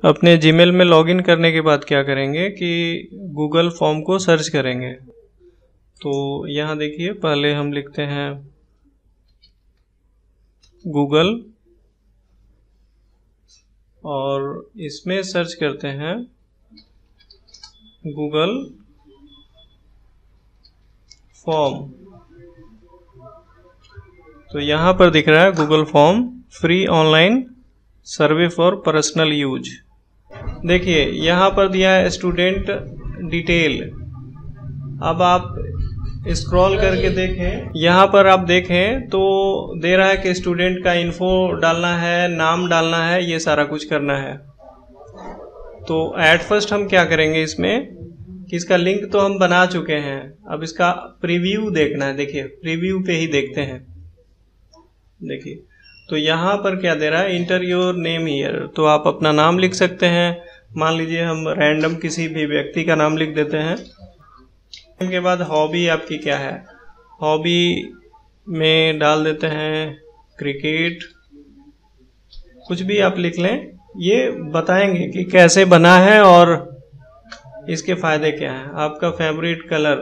अपने जीमेल में लॉगिन करने के बाद क्या करेंगे कि गूगल फॉर्म को सर्च करेंगे। तो यहाँ देखिए, पहले हम लिखते हैं गूगल और इसमें सर्च करते हैं गूगल फॉर्म। तो यहाँ पर दिख रहा है Google form free online survey for personal use. देखिए यहाँ पर दिया है स्टूडेंट डिटेल। अब आप स्क्रॉल करके देखें, यहाँ पर आप देखें तो दे रहा है कि स्टूडेंट का इन्फो डालना है, नाम डालना है, ये सारा कुछ करना है। तो एट फर्स्ट हम क्या करेंगे इसमें कि इसका लिंक तो हम बना चुके हैं, अब इसका प्रीव्यू देखना है। देखिए प्रीव्यू पे ही देखते हैं। देखिए तो यहाँ पर क्या दे रहा है, इंटर योर नेम हियर। तो आप अपना नाम लिख सकते हैं। मान लीजिए हम रैंडम किसी भी व्यक्ति का नाम लिख देते हैं। के बाद हॉबी आपकी क्या है, हॉबी में डाल देते हैं क्रिकेट, कुछ भी आप लिख लें। ये बताएंगे कि कैसे बना है और इसके फायदे क्या हैं। आपका फेवरेट कलर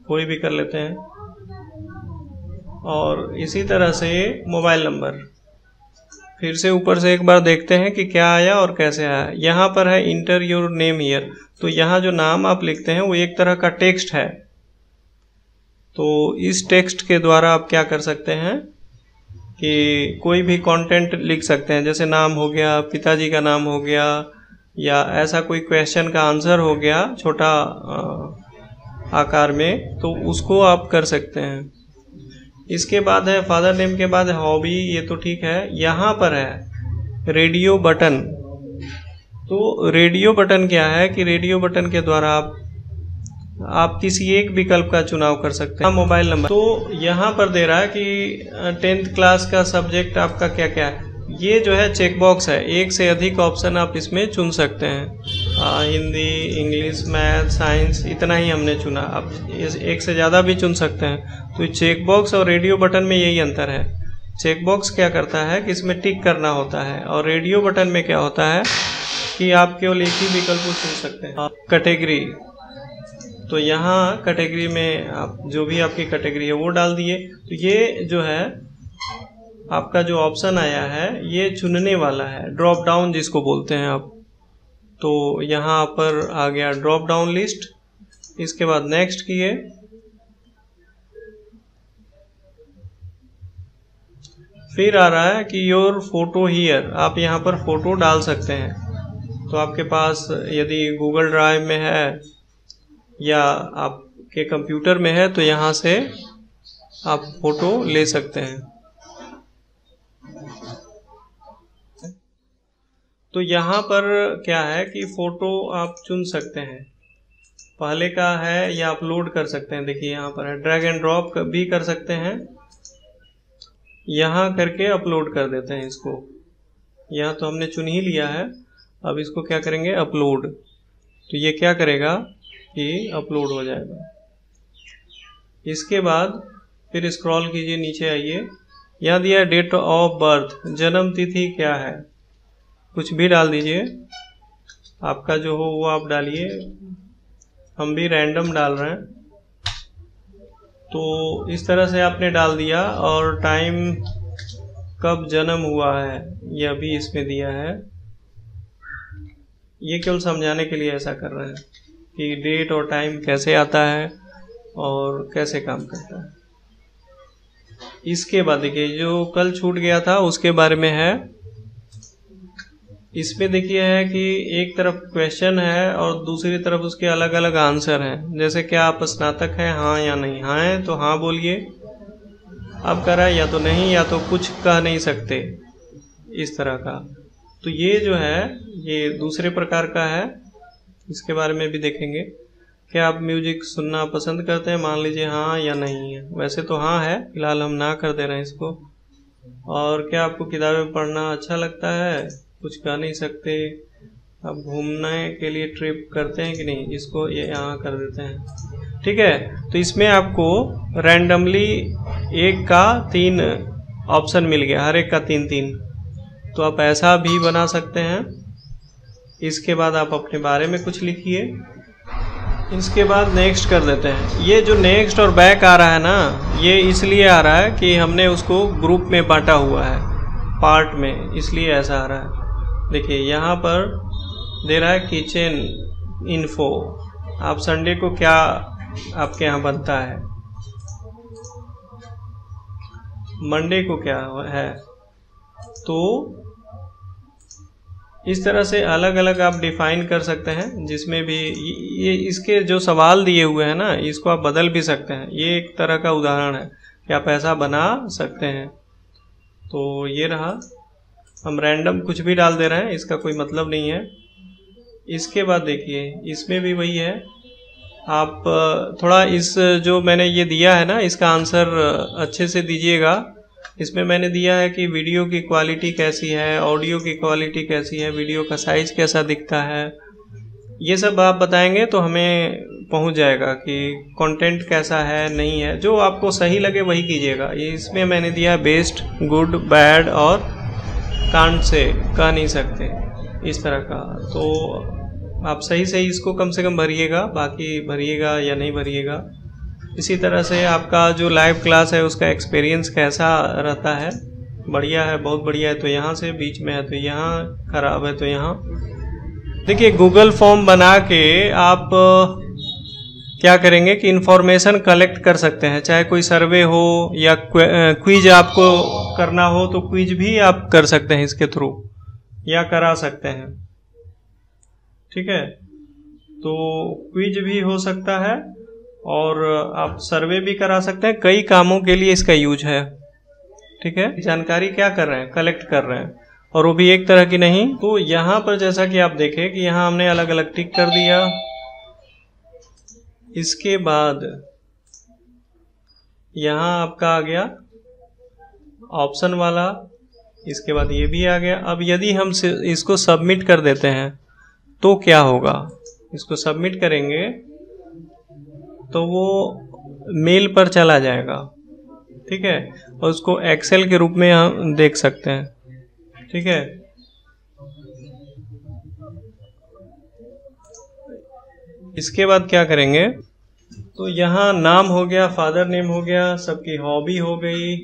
कोई भी कर लेते हैं। और इसी तरह से मोबाइल नंबर, फिर से ऊपर से एक बार देखते हैं कि क्या आया और कैसे आया। यहाँ पर है इंटर योर नेम हियर। तो यहाँ जो नाम आप लिखते हैं वो एक तरह का टेक्स्ट है। तो इस टेक्स्ट के द्वारा आप क्या कर सकते हैं कि कोई भी कंटेंट लिख सकते हैं। जैसे नाम हो गया, पिताजी का नाम हो गया, या ऐसा कोई क्वेश्चन का आंसर हो गया छोटा आकार में, तो उसको आप कर सकते हैं। इसके बाद है फादर नेम के बाद हॉबी, ये तो ठीक है। यहाँ पर है रेडियो बटन। तो रेडियो बटन क्या है कि रेडियो बटन के द्वारा आप किसी एक विकल्प का चुनाव कर सकते हैं। मोबाइल नंबर, तो यहाँ पर दे रहा है कि 10th क्लास का सब्जेक्ट आपका क्या क्या है। ये जो है चेक बॉक्स है, एक से अधिक ऑप्शन आप इसमें चुन सकते हैं। हिंदी, इंग्लिश, मैथ, साइंस, इतना ही हमने चुना। आप एक से ज़्यादा भी चुन सकते हैं। तो चेक बॉक्स और रेडियो बटन में यही अंतर है। चेक बॉक्स क्या करता है कि इसमें टिक करना होता है, और रेडियो बटन में क्या होता है कि आप केवल एक ही विकल्प को चुन सकते हैं। कैटेगरी, तो यहाँ कैटेगरी में आप जो भी आपकी कैटेगरी है वो डाल दिए। तो ये जो है आपका जो ऑप्शन आया है ये चुनने वाला है, ड्रॉप डाउन जिसको बोलते हैं आप। तो यहाँ पर आ गया ड्रॉप डाउन लिस्ट। इसके बाद नेक्स्ट किए। फिर आ रहा है कि योर फोटो हियर, आप यहाँ पर फोटो डाल सकते हैं। तो आपके पास यदि गूगल ड्राइव में है या आपके कंप्यूटर में है तो यहाँ से आप फोटो ले सकते हैं। तो यहाँ पर क्या है कि फोटो आप चुन सकते हैं, पहले का है या अपलोड कर सकते हैं। देखिए यहाँ पर है ड्रैग एंड ड्रॉप भी कर सकते हैं, यहाँ करके अपलोड कर देते हैं इसको। यहाँ तो हमने चुन ही लिया है, अब इसको क्या करेंगे, अपलोड। तो ये क्या करेगा कि अपलोड हो जाएगा। इसके बाद फिर स्क्रॉल कीजिए, नीचे आइए। यहाँ दिया डेट ऑफ बर्थ, जन्म तिथि क्या है, कुछ भी डाल दीजिए। आपका जो हो वो आप डालिए, हम भी रैंडम डाल रहे हैं। तो इस तरह से आपने डाल दिया, और टाइम कब जन्म हुआ है ये अभी इसमें दिया है। ये केवल समझाने के लिए ऐसा कर रहे हैं कि डेट और टाइम कैसे आता है और कैसे काम करता है। इसके बाद देखिए जो कल छूट गया था उसके बारे में है। इसमें देखिए है कि एक तरफ क्वेश्चन है और दूसरी तरफ उसके अलग अलग आंसर हैं। जैसे क्या आप स्नातक हैं, हाँ या नहीं। हाँ है तो हाँ बोलिए, अब करा या तो नहीं, या तो कुछ कह नहीं सकते, इस तरह का। तो ये जो है ये दूसरे प्रकार का है, इसके बारे में भी देखेंगे। क्या आप म्यूजिक सुनना पसंद करते हैं, मान लीजिए हाँ या नहीं है। वैसे तो हाँ है, फिलहाल हम ना कर दे रहे हैं इसको। और क्या आपको किताबें पढ़ना अच्छा लगता है, कुछ कह नहीं सकते। अब घूमने के लिए ट्रिप करते हैं कि नहीं, इसको ये यहाँ कर देते हैं। ठीक है, तो इसमें आपको रैंडमली एक का 3 ऑप्शन मिल गया, हर एक का 3-3। तो आप ऐसा भी बना सकते हैं। इसके बाद आप अपने बारे में कुछ लिखिए। इसके बाद नेक्स्ट कर देते हैं। ये जो नेक्स्ट और बैक आ रहा है ना, ये इसलिए आ रहा है कि हमने उसको ग्रुप में बांटा हुआ है, पार्ट में, इसलिए ऐसा आ रहा है। देखिए यहाँ पर दे रहा है किचन इन्फो। आप संडे को क्या आपके यहाँ बनता है, मंडे को क्या है, तो इस तरह से अलग अलग आप डिफाइन कर सकते हैं। जिसमें भी ये इसके जो सवाल दिए हुए हैं ना, इसको आप बदल भी सकते हैं। ये एक तरह का उदाहरण है कि आप ऐसा बना सकते हैं। तो ये रहा, हम रैंडम कुछ भी डाल दे रहे हैं, इसका कोई मतलब नहीं है। इसके बाद देखिए इसमें भी वही है, आप थोड़ा इस जो मैंने ये दिया है ना, इसका आंसर अच्छे से दीजिएगा। इसमें मैंने दिया है कि वीडियो की क्वालिटी कैसी है, ऑडियो की क्वालिटी कैसी है, वीडियो का साइज कैसा दिखता है, ये सब आप बताएंगे तो हमें पहुंच जाएगा कि कंटेंट कैसा है, नहीं है। जो आपको सही लगे वही कीजिएगा। इसमें मैंने दिया बेस्ट, गुड, बैड और कांट से कह नहीं सकते, इस तरह का। तो आप सही सही इसको कम से कम भरिएगा, बाकी भरिएगा या नहीं भरिएगा। इसी तरह से आपका जो लाइव क्लास है उसका एक्सपीरियंस कैसा रहता है, बढ़िया है, बहुत बढ़िया है तो यहाँ से, बीच में है तो यहाँ, खराब है तो यहाँ। देखिए गूगल फॉर्म बना के आप क्या करेंगे कि इंफॉर्मेशन कलेक्ट कर सकते हैं। चाहे कोई सर्वे हो या क्विज आपको करना हो तो क्विज भी आप कर सकते हैं इसके थ्रू, या करा सकते हैं। ठीक है, तो क्विज भी हो सकता है और आप सर्वे भी करा सकते हैं। कई कामों के लिए इसका यूज है। ठीक है, जानकारी क्या कर रहे हैं, कलेक्ट कर रहे हैं, और वो भी एक तरह की नहीं। तो यहाँ पर जैसा कि आप देखें कि यहाँ हमने अलग अलग टिक कर दिया। इसके बाद यहाँ आपका आ गया ऑप्शन वाला, इसके बाद ये भी आ गया। अब यदि हम इसको सबमिट कर देते हैं तो क्या होगा, इसको सबमिट करेंगे तो वो मेल पर चला जाएगा। ठीक है, और उसको एक्सेल के रूप में हम देख सकते हैं। ठीक है, इसके बाद क्या करेंगे, तो यहाँ नाम हो गया, फादर नेम हो गया, सबकी हॉबी हो गई,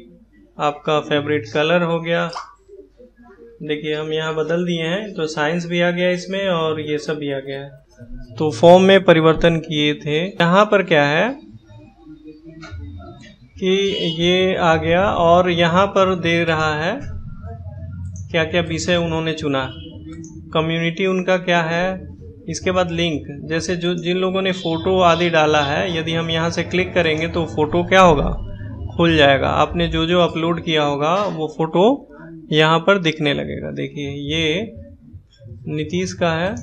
आपका फेवरेट कलर हो गया। देखिए हम यहाँ बदल दिए हैं, तो साइंस भी आ गया इसमें और ये सब भी आ गया है। तो फॉर्म में परिवर्तन किए थे। यहाँ पर क्या है कि ये आ गया और यहाँ पर दे रहा है क्या क्या विषय उन्होंने चुना, कम्युनिटी उनका क्या है। इसके बाद लिंक, जैसे जो जिन लोगों ने फोटो आदि डाला है, यदि हम यहाँ से क्लिक करेंगे तो फोटो क्या होगा, खुल जाएगा। आपने जो जो अपलोड किया होगा वो फोटो यहाँ पर दिखने लगेगा। देखिए ये नीतीश का है।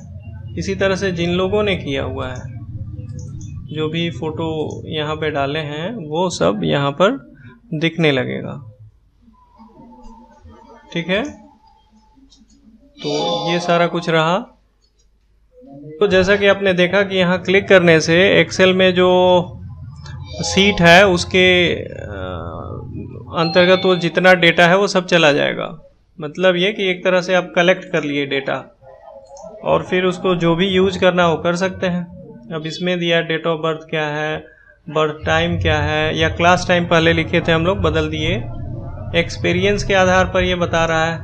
इसी तरह से जिन लोगों ने किया हुआ है, जो भी फोटो यहाँ पे डाले हैं वो सब यहाँ पर दिखने लगेगा। ठीक है, तो ये सारा कुछ रहा। तो जैसा कि आपने देखा कि यहाँ क्लिक करने से एक्सेल में जो सीट है उसके अंतर्गत वो जितना डेटा है वो सब चला जाएगा। मतलब ये कि एक तरह से आप कलेक्ट कर लिए डेटा और फिर उसको जो भी यूज करना हो कर सकते हैं। अब इसमें दिया डेट ऑफ बर्थ क्या है, बर्थ टाइम क्या है, या क्लास टाइम पहले लिखे थे हम लोग, बदल दिए। एक्सपीरियंस के आधार पर ये बता रहा है,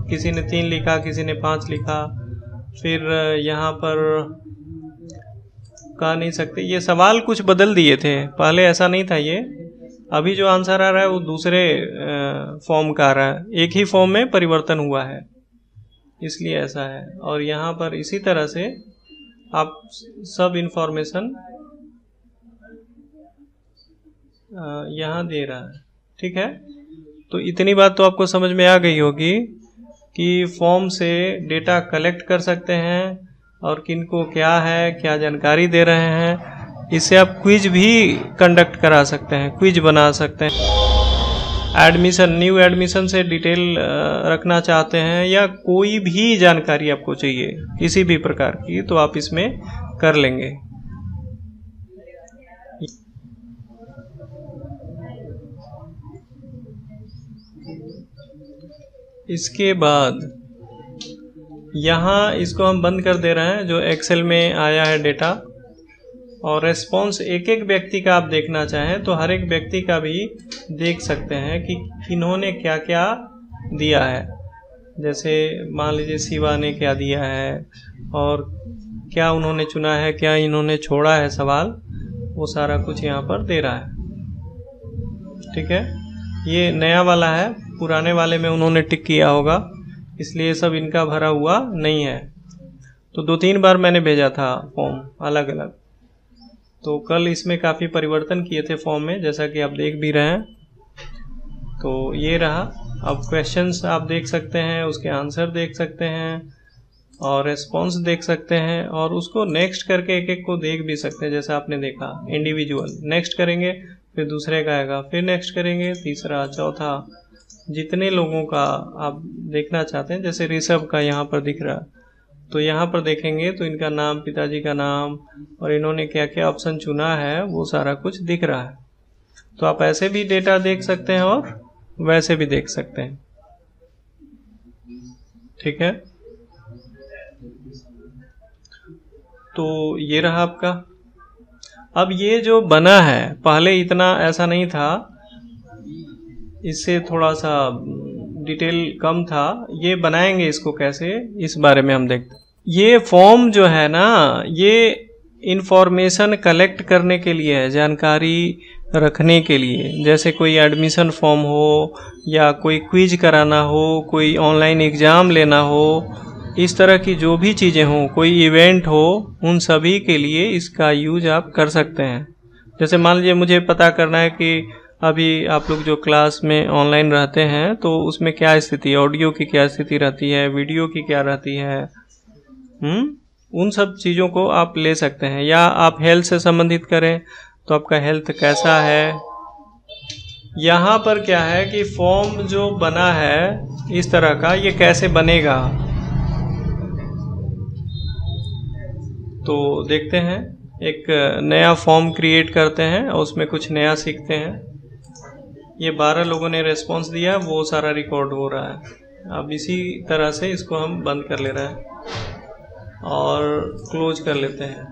किसी ने 3 लिखा, किसी ने 5 लिखा। फिर यहाँ पर कह नहीं सकते, ये सवाल कुछ बदल दिए थे, पहले ऐसा नहीं था। ये अभी जो आंसर आ रहा है वो दूसरे फॉर्म का आ रहा है, एक ही फॉर्म में परिवर्तन हुआ है इसलिए ऐसा है। और यहाँ पर इसी तरह से आप सब इंफॉर्मेशन यहाँ दे रहा है। ठीक है, तो इतनी बात तो आपको समझ में आ गई होगी कि फॉर्म से डेटा कलेक्ट कर सकते हैं और किनको क्या है, क्या जानकारी दे रहे हैं। इससे आप क्विज भी कंडक्ट करा सकते हैं, क्विज बना सकते हैं। एडमिशन, न्यू एडमिशन से डिटेल रखना चाहते हैं या कोई भी जानकारी आपको चाहिए किसी भी प्रकार की, तो आप इसमें कर लेंगे। इसके बाद यहाँ इसको हम बंद कर दे रहे हैं जो एक्सेल में आया है डेटा। और रेस्पॉन्स एक एक व्यक्ति का आप देखना चाहें तो हर एक व्यक्ति का भी देख सकते हैं कि किन्होंने क्या क्या दिया है। जैसे मान लीजिए शिवा ने क्या दिया है और क्या उन्होंने चुना है, क्या इन्होंने छोड़ा है सवाल, वो सारा कुछ यहाँ पर दे रहा है। ठीक है, ये नया वाला है, पुराने वाले में उन्होंने टिक किया होगा इसलिए सब इनका भरा हुआ नहीं है। तो 2-3 बार मैंने भेजा था फॉर्म अलग अलग, तो कल इसमें काफ़ी परिवर्तन किए थे फॉर्म में, जैसा कि आप देख भी रहे हैं। तो ये रहा। अब क्वेश्चंस आप देख सकते हैं, उसके आंसर देख सकते हैं और रेस्पॉन्स देख सकते हैं और उसको नेक्स्ट करके एक एक को देख भी सकते हैं। जैसा आपने देखा इंडिविजुअल, नेक्स्ट करेंगे फिर दूसरे का आएगा, फिर नेक्स्ट करेंगे तीसरा, चौथा, जितने लोगों का आप देखना चाहते हैं। जैसे ऋषभ का यहाँ पर दिख रहा है, तो यहाँ पर देखेंगे तो इनका नाम, पिताजी का नाम और इन्होंने क्या क्या ऑप्शन चुना है वो सारा कुछ दिख रहा है। तो आप ऐसे भी डेटा देख सकते हैं और वैसे भी देख सकते हैं। ठीक है, तो ये रहा आपका। अब ये जो बना है, पहले इतना ऐसा नहीं था, इससे थोड़ा सा डिटेल कम था। ये बनाएंगे इसको कैसे, इस बारे में हम देखते हैं। ये फॉर्म जो है ना, ये इंफॉर्मेशन कलेक्ट करने के लिए है, जानकारी रखने के लिए। जैसे कोई एडमिशन फॉर्म हो या कोई क्विज कराना हो, कोई ऑनलाइन एग्ज़ाम लेना हो, इस तरह की जो भी चीज़ें हों, कोई इवेंट हो, उन सभी के लिए इसका यूज आप कर सकते हैं। जैसे मान लीजिए मुझे पता करना है कि अभी आप लोग जो क्लास में ऑनलाइन रहते हैं तो उसमें क्या स्थिति है, ऑडियो की क्या स्थिति रहती है, वीडियो की क्या रहती है, उन सब चीज़ों को आप ले सकते हैं। या आप हेल्थ से संबंधित करें तो आपका हेल्थ कैसा है। यहाँ पर क्या है कि फॉर्म जो बना है इस तरह का, ये कैसे बनेगा तो देखते हैं। एक नया फॉर्म क्रिएट करते हैं और उसमें कुछ नया सीखते हैं। ये 12 लोगों ने रेस्पॉन्स दिया, वो सारा रिकॉर्ड हो रहा है। अब इसी तरह से इसको हम बंद कर ले रहे हैं और क्लोज कर लेते हैं।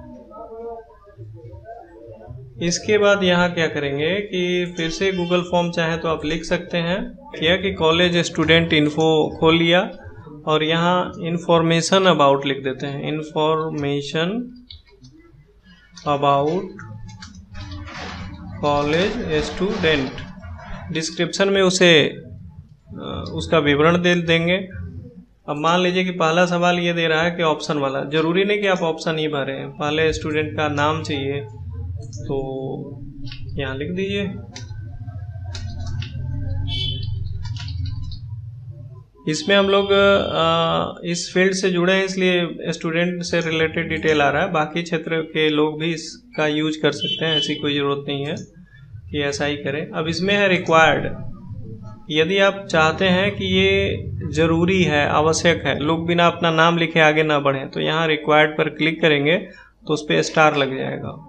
इसके बाद यहाँ क्या करेंगे कि फिर से गूगल फॉर्म चाहे तो आप लिख सकते हैं। क्या कि कॉलेज स्टूडेंट इन्फो खोल लिया और यहाँ इंफॉर्मेशन अबाउट लिख देते हैं। Information about college student. Description में उसे उसका विवरण दे देंगे। अब मान लीजिए कि पहला सवाल ये दे रहा है कि ऑप्शन वाला, जरूरी नहीं कि आप ऑप्शन ही भरें, पहले स्टूडेंट का नाम चाहिए तो यहाँ लिख दीजिए। इसमें हम लोग इस फील्ड से जुड़े हैं इसलिए स्टूडेंट से रिलेटेड डिटेल आ रहा है। बाकी क्षेत्र के लोग भी इसका यूज कर सकते हैं, ऐसी कोई ज़रूरत नहीं है कि ऐसा ही करें। अब इसमें है रिक्वायर्ड। यदि आप चाहते हैं कि ये ज़रूरी है, आवश्यक है, लोग बिना अपना नाम लिखे आगे ना बढ़ें, तो यहाँ रिक्वायर्ड पर क्लिक करेंगे तो उस पर स्टार लग जाएगा।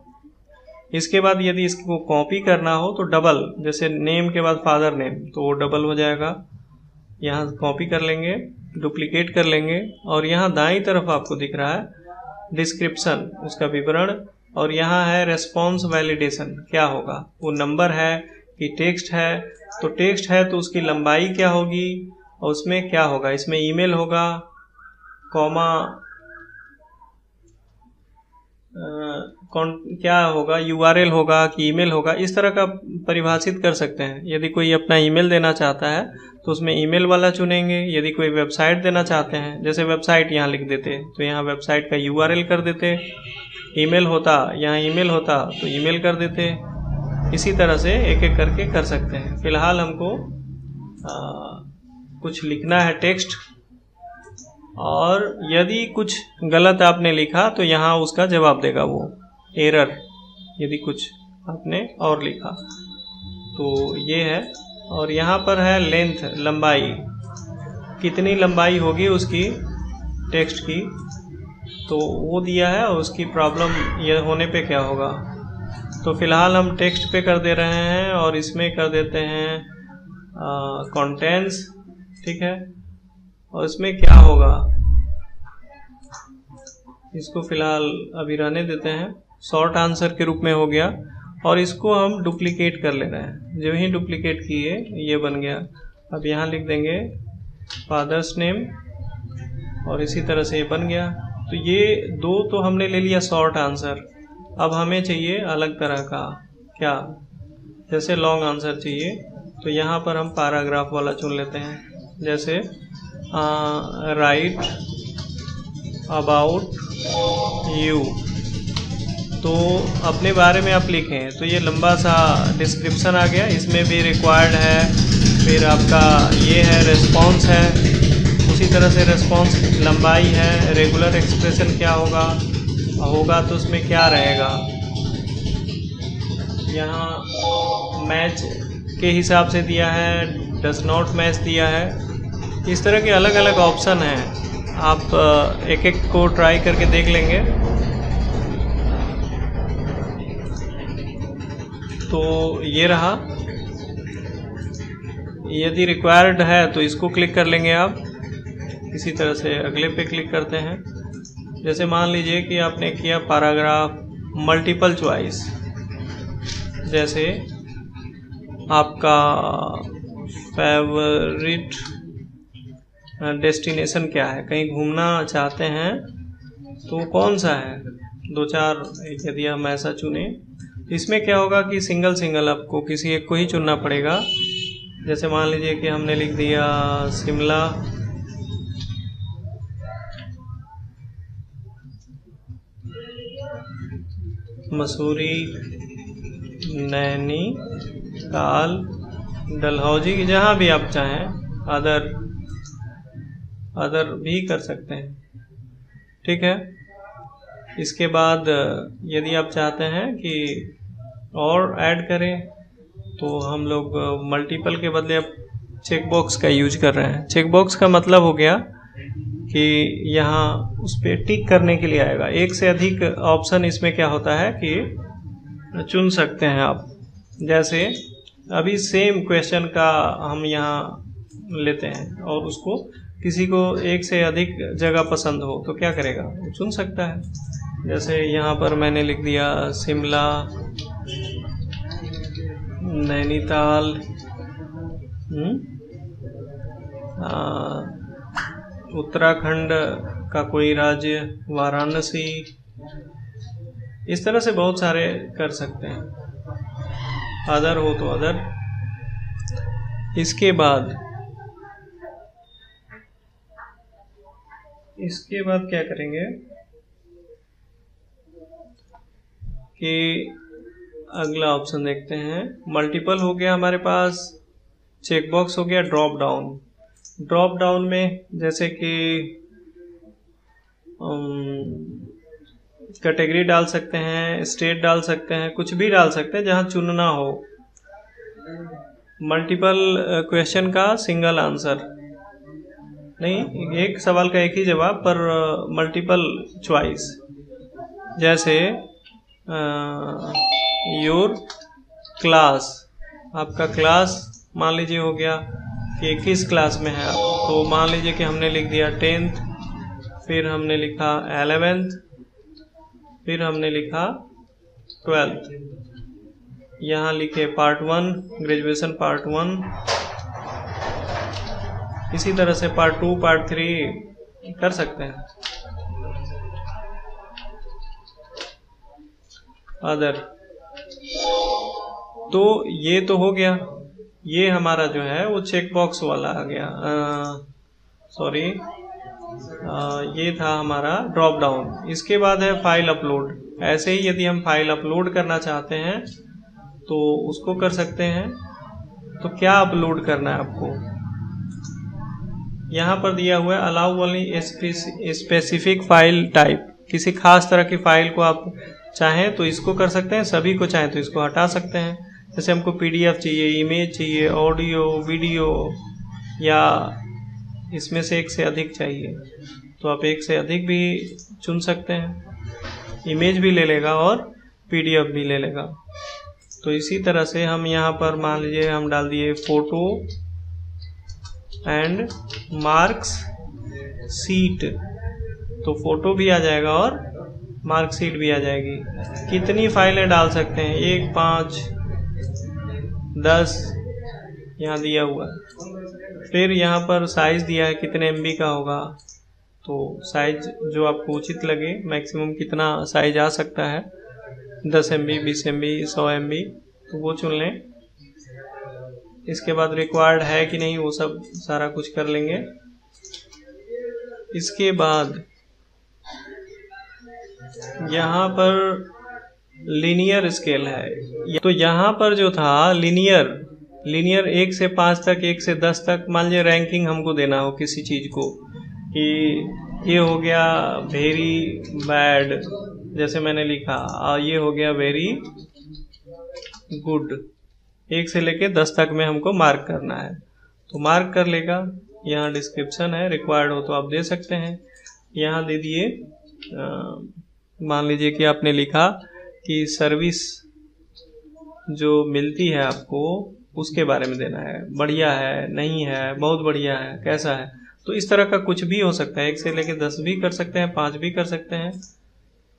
इसके बाद यदि इसको कॉपी करना हो तो डबल, जैसे नेम के बाद फादर नेम, तो वो डबल हो जाएगा। यहाँ कॉपी कर लेंगे, डुप्लीकेट कर लेंगे और यहाँ दाईं तरफ आपको दिख रहा है डिस्क्रिप्शन, उसका विवरण, और यहाँ है रेस्पॉन्स वैलिडेशन। क्या होगा, वो नंबर है कि टेक्स्ट है, तो टेक्स्ट है तो उसकी लंबाई क्या होगी और उसमें क्या होगा, इसमें ईमेल होगा, कॉमा क्या होगा, यूआरएल होगा कि ईमेल होगा, इस तरह का परिभाषित कर सकते हैं। यदि कोई अपना ईमेल देना चाहता है तो उसमें ईमेल वाला चुनेंगे। यदि कोई वेबसाइट देना चाहते हैं, जैसे वेबसाइट यहाँ लिख देते तो यहाँ वेबसाइट का यूआरएल कर देते। ईमेल होता, यहाँ ईमेल होता तो ईमेल कर देते। इसी तरह से एक एक करके कर सकते हैं। फिलहाल हमको कुछ लिखना है टेक्स्ट, और यदि कुछ गलत आपने लिखा तो यहाँ उसका जवाब देगा वो एरर, यदि कुछ आपने और लिखा तो ये है। और यहाँ पर है लेंथ, लंबाई, कितनी लंबाई होगी उसकी टेक्स्ट की, तो वो दिया है, और उसकी प्रॉब्लम ये होने पे क्या होगा। तो फिलहाल हम टेक्स्ट पे कर दे रहे हैं और इसमें कर देते हैं कंटेंट्स, ठीक है। और इसमें क्या होगा, इसको फिलहाल अभी रहने देते हैं, शॉर्ट आंसर के रूप में हो गया। और इसको हम डुप्लीकेट कर ले रहे हैं, जो ही डुप्लीकेट किए ये बन गया। अब यहाँ लिख देंगे फादर्स नेम और इसी तरह से ये बन गया। तो ये दो तो हमने ले लिया शॉर्ट आंसर। अब हमें चाहिए अलग तरह का, क्या, जैसे लॉन्ग आंसर चाहिए, तो यहाँ पर हम पैराग्राफ वाला चुन लेते हैं। जैसे राइट अबाउट यू, तो अपने बारे में आप लिखें। तो ये लंबा सा डिस्क्रिप्शन आ गया, इसमें भी रिक्वायर्ड है, फिर आपका ये है रेस्पॉन्स है, उसी तरह से रेस्पॉन्स लंबाई है, रेगुलर एक्सप्रेशन क्या होगा तो उसमें क्या रहेगा, यहाँ मैच के हिसाब से दिया है, डज नॉट मैच दिया है। इस तरह के अलग अलग ऑप्शन हैं, आप एक एक को ट्राई करके देख लेंगे। तो ये रहा, यदि रिक्वायर्ड है तो इसको क्लिक कर लेंगे आप। इसी तरह से अगले पे क्लिक करते हैं। जैसे मान लीजिए कि आपने किया पैराग्राफ मल्टीपल चॉइस, जैसे आपका फेवरेट डेस्टिनेशन क्या है, कहीं घूमना चाहते हैं तो कौन सा है, दो चार यदि हम ऐसा चुने, इसमें क्या होगा कि सिंगल सिंगल आपको किसी एक को ही चुनना पड़ेगा। जैसे मान लीजिए कि हमने लिख दिया शिमला, मसूरी, नैनीताल, डलहौजी, जहाँ भी आप चाहें, अदर भी कर सकते हैं, ठीक है। इसके बाद यदि आप चाहते हैं कि और ऐड करें तो हम लोग मल्टीपल के बदले अब चेक बॉक्स का यूज कर रहे हैं। चेक बॉक्स का मतलब हो गया कि यहाँ उस पर टिक करने के लिए आएगा। एक से अधिक ऑप्शन इसमें क्या होता है कि चुन सकते हैं आप। जैसे अभी सेम क्वेश्चन का हम यहाँ लेते हैं और उसको किसी को एक से अधिक जगह पसंद हो तो क्या करेगा, वो चुन सकता है। जैसे यहाँ पर मैंने लिख दिया शिमला, नैनीताल, उत्तराखंड का कोई राज्य, वाराणसी, इस तरह से बहुत सारे कर सकते हैं। अदर हो तो अदर। इसके बाद क्या करेंगे कि अगला ऑप्शन देखते हैं। मल्टीपल हो गया हमारे पास, चेक बॉक्स हो गया, ड्रॉप डाउन। ड्रॉप डाउन में जैसे कि कैटेगरी डाल सकते हैं, स्टेट डाल सकते हैं, कुछ भी डाल सकते हैं जहां चुनना हो। मल्टीपल क्वेश्चन का सिंगल आंसर नहीं, एक सवाल का एक ही जवाब, पर मल्टीपल चॉइस। जैसे योर क्लास, आपका क्लास मान लीजिए हो गया कि किस क्लास में है आप, तो मान लीजिए कि हमने लिख दिया 10th, फिर हमने लिखा 11th, फिर हमने लिखा 12th। यहाँ लिखे पार्ट 1, ग्रेजुएशन पार्ट 1। इसी तरह से पार्ट 2, पार्ट 3 कर सकते हैं। अदर, तो ये तो हो गया। ये हमारा जो है वो चेक बॉक्स वाला आ गया, सॉरी, ये था हमारा ड्रॉप डाउन। इसके बाद है फाइल अपलोड। ऐसे ही यदि हम फाइल अपलोड करना चाहते हैं तो उसको कर सकते हैं। तो क्या अपलोड करना है आपको, यहाँ पर दिया हुआ है allow only specific file type. किसी खास तरह की फाइल को आप चाहें तो इसको कर सकते हैं, सभी को चाहें तो इसको हटा सकते हैं। जैसे हमको PDF चाहिए, इमेज चाहिए, ऑडियो, वीडियो, या इसमें से एक से अधिक चाहिए तो आप एक से अधिक भी चुन सकते हैं। इमेज भी ले लेगा और PDF भी ले लेगा। तो इसी तरह से हम यहाँ पर मान लीजिए हम डाल दिए फोटो एंड मार्क्स सीट, तो फोटो भी आ जाएगा और मार्कशीट भी आ जाएगी। कितनी फाइलें डाल सकते हैं, 1, 5, 10 यहाँ दिया हुआ है। फिर यहाँ पर साइज दिया है कितने MB का होगा, तो साइज जो आपको उचित लगे, मैक्सिमम कितना साइज आ सकता है, 10 MB, 20 MB, 100 MB, तो वो चुन लें। इसके बाद रिक्वायर्ड है कि नहीं वो सब सारा कुछ कर लेंगे। इसके बाद यहाँ पर लीनियर स्केल है, तो यहाँ पर जो था लीनियर 1 से 5 तक, 1 से 10 तक, मान लीजिए रैंकिंग हमको देना हो किसी चीज को कि ये हो गया वेरी बैड, जैसे मैंने लिखा, और ये हो गया वेरी गुड, 1 से लेके 10 तक में हमको मार्क करना है, तो मार्क कर लेगा। यहाँ डिस्क्रिप्शन है, रिक्वायर्ड हो तो आप दे सकते हैं। यहाँ दे दिए, मान लीजिए कि आपने लिखा कि सर्विस जो मिलती है आपको उसके बारे में देना है, बढ़िया है, नहीं है, बहुत बढ़िया है, कैसा है, तो इस तरह का कुछ भी हो सकता है। 1 से लेके 10 भी कर सकते हैं, 5 भी कर सकते हैं,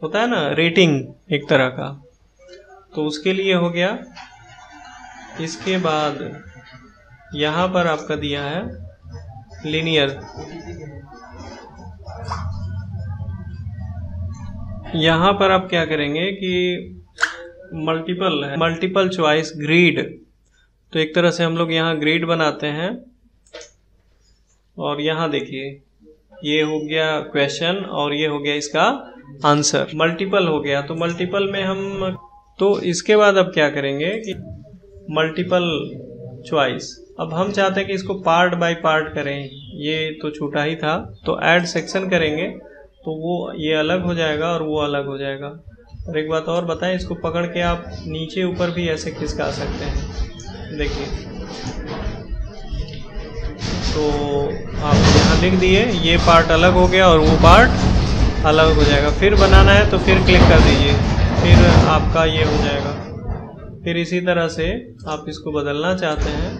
होता है ना रेटिंग एक तरह का, तो उसके लिए हो गया। इसके बाद यहाँ पर आपका दिया है लीनियर, यहाँ पर आप क्या करेंगे कि मल्टीपल चॉइस ग्रिड, तो एक तरह से हम लोग यहाँ ग्रिड बनाते हैं। और यहाँ देखिए ये हो गया क्वेश्चन और ये हो गया इसका आंसर, मल्टीपल हो गया, तो मल्टीपल में हम, तो इसके बाद अब क्या करेंगे कि मल्टीपल चॉइस, अब हम चाहते हैं कि इसको पार्ट बाय पार्ट करें, ये तो छूटा ही था, तो ऐड सेक्शन करेंगे तो वो ये अलग हो जाएगा और वो अलग हो जाएगा। और एक बात और बताएं, इसको पकड़ के आप नीचे ऊपर भी ऐसे खिसका सकते हैं, देखिए, तो आप यहाँ लिख दिए ये पार्ट अलग हो गया और वो पार्ट अलग हो जाएगा। फिर बनाना है तो फिर क्लिक कर दीजिए, फिर आपका ये हो जाएगा। फिर इसी तरह से आप इसको बदलना चाहते हैं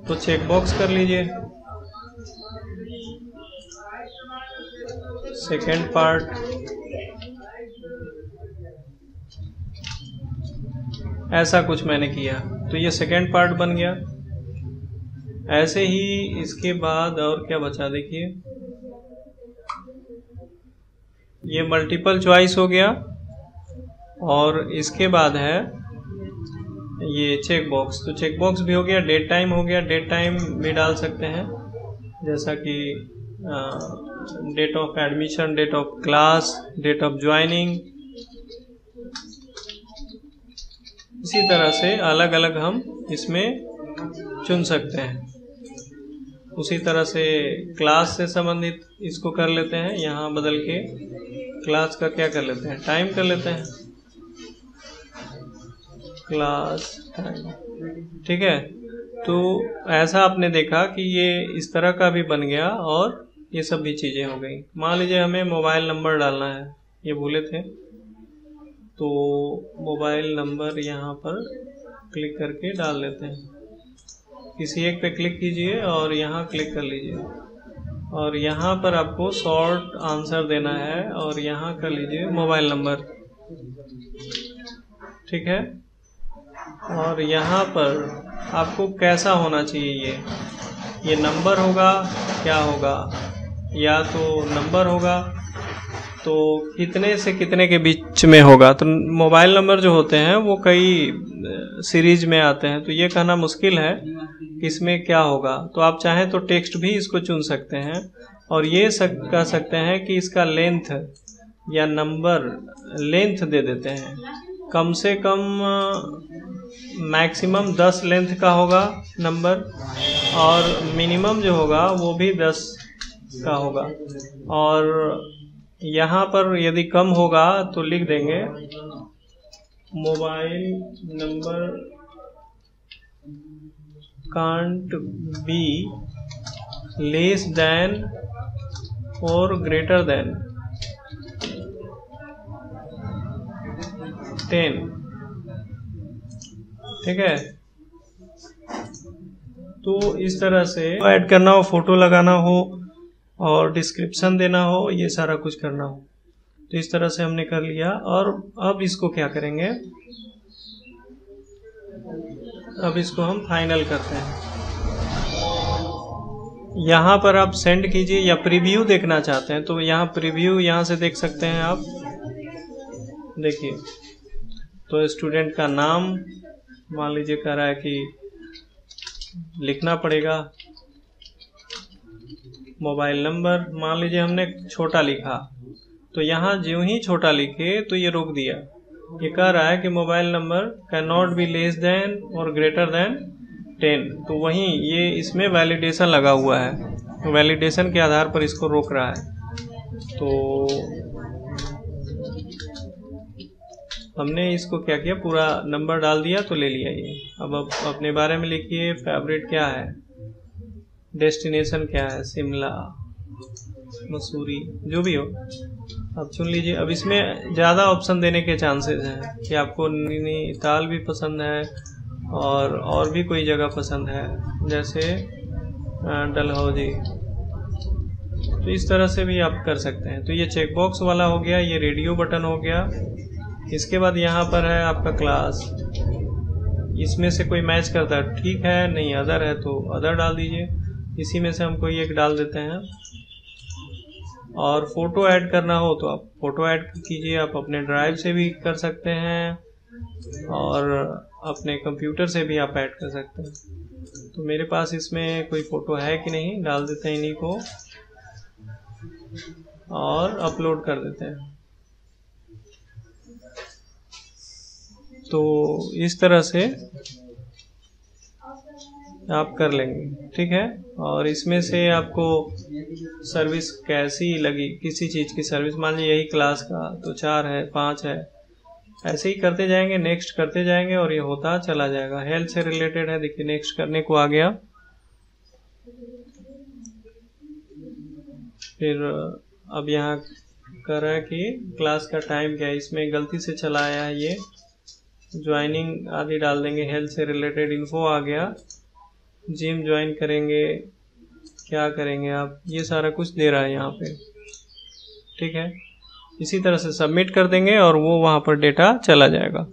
तो चेक बॉक्स कर लीजिए, सेकेंड पार्ट, ऐसा कुछ मैंने किया तो ये सेकेंड पार्ट बन गया। ऐसे ही इसके बाद और क्या बचा, देखिए ये मल्टीपल चॉइस हो गया और इसके बाद है ये चेक बॉक्स, तो चेक बॉक्स भी हो गया। डेट टाइम हो गया, डेट टाइम भी डाल सकते हैं, जैसा कि date of admission, date of class, date of joining, इसी तरह से अलग अलग हम इसमें चुन सकते हैं। उसी तरह से क्लास से संबंधित इसको कर लेते हैं, यहाँ बदल के क्लास का क्या कर लेते हैं, टाइम कर लेते हैं, क्लास टाइम, ठीक है। तो ऐसा आपने देखा कि ये इस तरह का भी बन गया और ये सब भी चीज़ें हो गई। मान लीजिए हमें मोबाइल नंबर डालना है, ये भूले थे, तो मोबाइल नंबर यहाँ पर क्लिक करके डाल लेते हैं। किसी एक पे क्लिक कीजिए और यहाँ क्लिक कर लीजिए और यहाँ पर आपको शॉर्ट आंसर देना है और यहाँ कर लीजिए मोबाइल नंबर, ठीक है। और यहाँ पर आपको कैसा होना चाहिए, ये नंबर होगा, क्या होगा, या तो नंबर होगा तो कितने से कितने के बीच में होगा। तो मोबाइल नंबर जो होते हैं वो कई सीरीज में आते हैं, तो ये कहना मुश्किल है इसमें क्या होगा। तो आप चाहें तो टेक्स्ट भी इसको चुन सकते हैं और ये कह सकते हैं कि इसका लेंथ या नंबर लेंथ दे देते हैं, कम से कम मैक्सिमम 10 लेंथ का होगा नंबर और मिनिमम जो होगा वो भी 10 का होगा। और यहाँ पर यदि कम होगा तो लिख देंगे mobile number can't be less than और ग्रेटर देन 10, ठीक है। तो इस तरह से ऐड करना हो, फोटो लगाना हो और डिस्क्रिप्शन देना हो, ये सारा कुछ करना हो। तो इस तरह से हमने कर लिया। और अब इसको क्या करेंगे, अब इसको हम फाइनल करते हैं। यहाँ पर आप सेंड कीजिए, या प्रीव्यू देखना चाहते हैं तो यहाँ प्रीव्यू यहाँ से देख सकते हैं आप। देखिए, तो स्टूडेंट का नाम मान लीजिए कह रहा है कि लिखना पड़ेगा, मोबाइल नंबर मान लीजिए हमने छोटा लिखा, तो यहाँ ज्यों ही छोटा लिखे तो ये रोक दिया। ये कह रहा है कि mobile number can not be less than और ग्रेटर देन 10। तो वहीं ये इसमें वैलिडेशन लगा हुआ है, तो वैलिडेशन के आधार पर इसको रोक रहा है। तो हमने इसको क्या किया, पूरा नंबर डाल दिया तो ले लिया ये। अब अपने बारे में लिखिए, फेवरेट क्या है, डेस्टिनेशन क्या है, शिमला, मसूरी, जो भी हो आप चुन लीजिए। अब इसमें ज़्यादा ऑप्शन देने के चांसेस हैं कि आपको नैनीताल भी पसंद है और भी कोई जगह पसंद है, जैसे डलहौजी। तो इस तरह से भी आप कर सकते हैं। तो ये चेकबॉक्स वाला हो गया, ये रेडियो बटन हो गया। इसके बाद यहाँ पर है आपका क्लास, इसमें से कोई मैच करता है ठीक है, नहीं अदर है तो अदर डाल दीजिए। इसी में से हम कोई एक डाल देते हैं। और फोटो ऐड करना हो तो आप फोटो ऐड कीजिए, आप अपने ड्राइव से भी कर सकते हैं और अपने कंप्यूटर से भी आप ऐड कर सकते हैं। तो मेरे पास इसमें कोई फ़ोटो है कि नहीं, डाल देते हैं इन्हीं को और अपलोड कर देते हैं। तो इस तरह से आप कर लेंगे, ठीक है। और इसमें से आपको सर्विस कैसी लगी, किसी चीज़ की सर्विस, मान लीजिए यही क्लास का तो 4 है, 5 है, ऐसे ही करते जाएंगे, नेक्स्ट करते जाएंगे और ये होता चला जाएगा। हेल्थ से रिलेटेड है, देखिए नेक्स्ट करने को आ गया। फिर अब यहाँ कर रहा है कि क्लास का टाइम क्या है, इसमें गलती से चला आया है, ये ज्वाइनिंग आदि डाल देंगे। हेल्थ से रिलेटेड इन्फो आ गया, जिम ज्वाइन करेंगे, क्या करेंगे आप, ये सारा कुछ दे रहा है यहाँ पे, ठीक है। इसी तरह से सबमिट कर देंगे और वो वहाँ पर डेटा चला जाएगा।